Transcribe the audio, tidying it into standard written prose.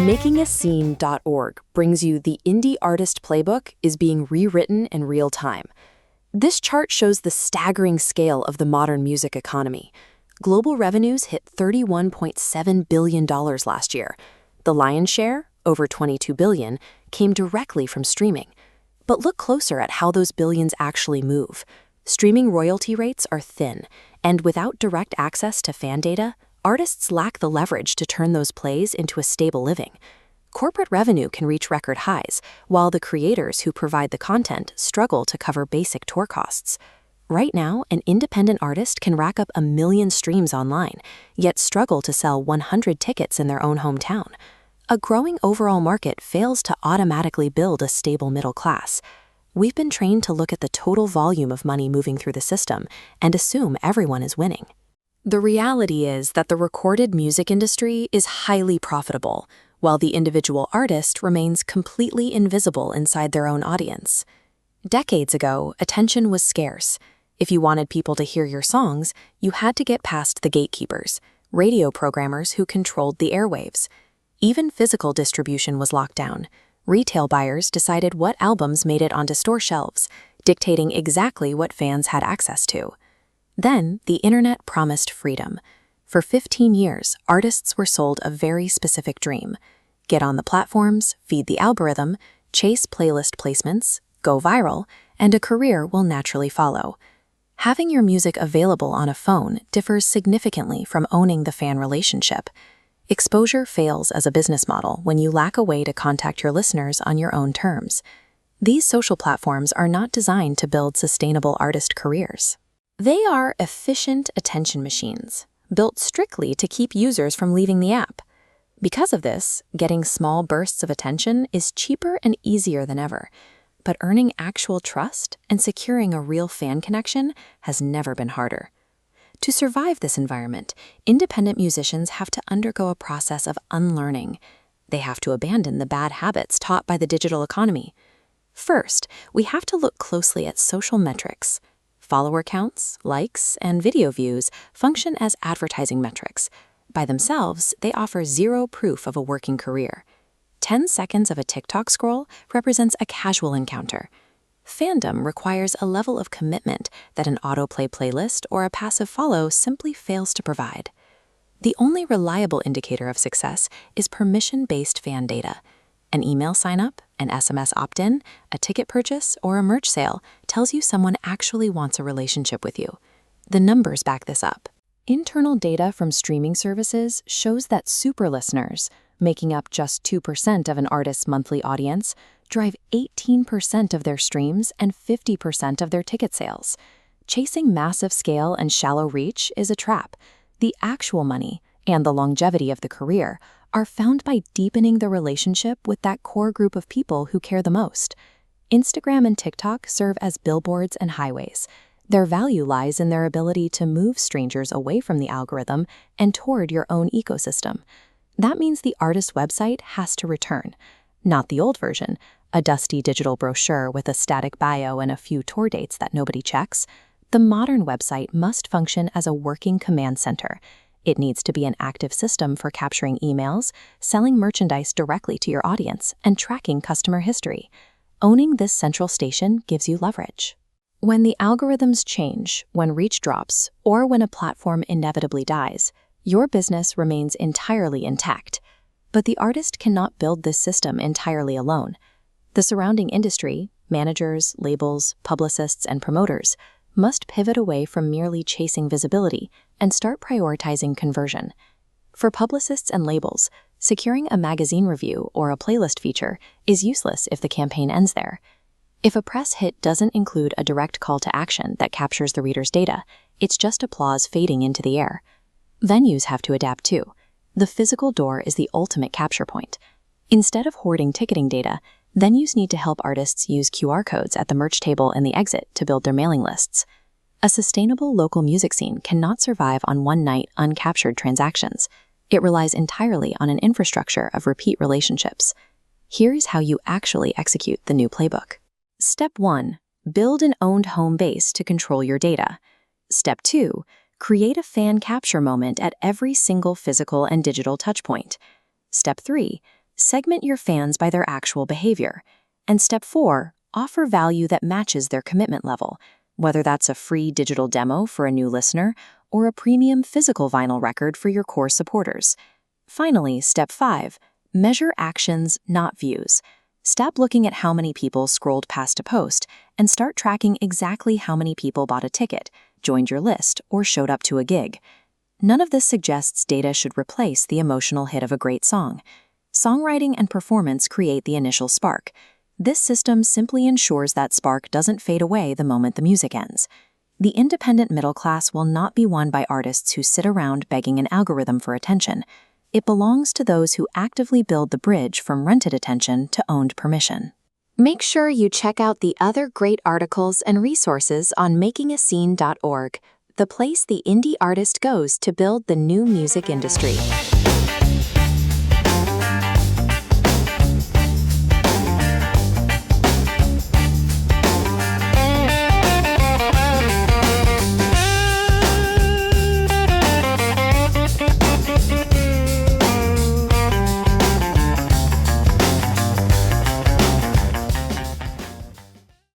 MakingAScene.org brings you the Indie Artist Playbook is being rewritten in real time. This chart shows the staggering scale of the modern music economy. Global revenues hit $31.7 billion last year. The lion's share, over $22 billion, came directly from streaming. But look closer at how those billions actually move. Streaming royalty rates are thin, and without direct access to fan data, artists lack the leverage to turn those plays into a stable living. Corporate revenue can reach record highs, while the creators who provide the content struggle to cover basic tour costs. Right now, an independent artist can rack up 1 million streams online, yet struggle to sell 100 tickets in their own hometown. A growing overall market fails to automatically build a stable middle class. We've been trained to look at the total volume of money moving through the system and assume everyone is winning. The reality is that the recorded music industry is highly profitable, while the individual artist remains completely invisible inside their own audience. Decades ago, attention was scarce. If you wanted people to hear your songs, you had to get past the gatekeepers, radio programmers who controlled the airwaves. Even physical distribution was locked down. Retail buyers decided what albums made it onto store shelves, dictating exactly what fans had access to. Then, the internet promised freedom. For 15 years, artists were sold a very specific dream. Get on the platforms, feed the algorithm, chase playlist placements, go viral, and a career will naturally follow. Having your music available on a phone differs significantly from owning the fan relationship. Exposure fails as a business model when you lack a way to contact your listeners on your own terms. These social platforms are not designed to build sustainable artist careers. They are efficient attention machines, built strictly to keep users from leaving the app. Because of this, getting small bursts of attention is cheaper and easier than ever. But earning actual trust and securing a real fan connection has never been harder. To survive this environment, independent musicians have to undergo a process of unlearning. They have to abandon the bad habits taught by the digital economy. First, we have to look closely at social metrics. Follower counts, likes, and video views function as advertising metrics. By themselves, they offer zero proof of a working career. 10 seconds of a TikTok scroll represents a casual encounter. Fandom requires a level of commitment that an autoplay playlist or a passive follow simply fails to provide. The only reliable indicator of success is permission-based fan data. An email sign-up, an SMS opt-in, a ticket purchase, or a merch sale tells you someone actually wants a relationship with you. The numbers back this up. Internal data from streaming services shows that super listeners, making up just 2% of an artist's monthly audience, drive 18% of their streams and 50% of their ticket sales. Chasing massive scale and shallow reach is a trap. The actual money and the longevity of the career are found by deepening the relationship with that core group of people who care the most. Instagram and TikTok serve as billboards and highways. Their value lies in their ability to move strangers away from the algorithm and toward your own ecosystem. That means the artist's website has to return. Not the old version, a dusty digital brochure with a static bio and a few tour dates that nobody checks. The modern website must function as a working command center. It needs to be an active system for capturing emails, selling merchandise directly to your audience, and tracking customer history. Owning this central station gives you leverage. When the algorithms change, when reach drops, or when a platform inevitably dies, your business remains entirely intact. But the artist cannot build this system entirely alone. The surrounding industry, managers, labels, publicists, and promoters, must pivot away from merely chasing visibility and start prioritizing conversion. For publicists and labels, securing a magazine review or a playlist feature is useless if the campaign ends there. If a press hit doesn't include a direct call to action that captures the reader's data, it's just applause fading into the air. Venues have to adapt too. The physical door is the ultimate capture point. Instead of hoarding ticketing data, venues need to help artists use QR codes at the merch table and the exit to build their mailing lists. A sustainable local music scene cannot survive on one-night, uncaptured transactions. It relies entirely on an infrastructure of repeat relationships. Here's how you actually execute the new playbook. Step 1. Build an owned home base to control your data. Step 2. Create a fan capture moment at every single physical and digital touchpoint. Step 3. segment your fans by their actual behavior. And step 4, offer value that matches their commitment level, whether that's a free digital demo for a new listener or a premium physical vinyl record for your core supporters. Finally, step 5, measure actions, not views. Stop looking at how many people scrolled past a post and start tracking exactly how many people bought a ticket, joined your list, or showed up to a gig. None of this suggests data should replace the emotional hit of a great song. Songwriting and performance create the initial spark. This system simply ensures that spark doesn't fade away the moment the music ends. The independent middle class will not be won by artists who sit around begging an algorithm for attention. It belongs to those who actively build the bridge from rented attention to owned permission. Make sure you check out the other great articles and resources on makingascene.org, the place the indie artist goes to build the new music industry.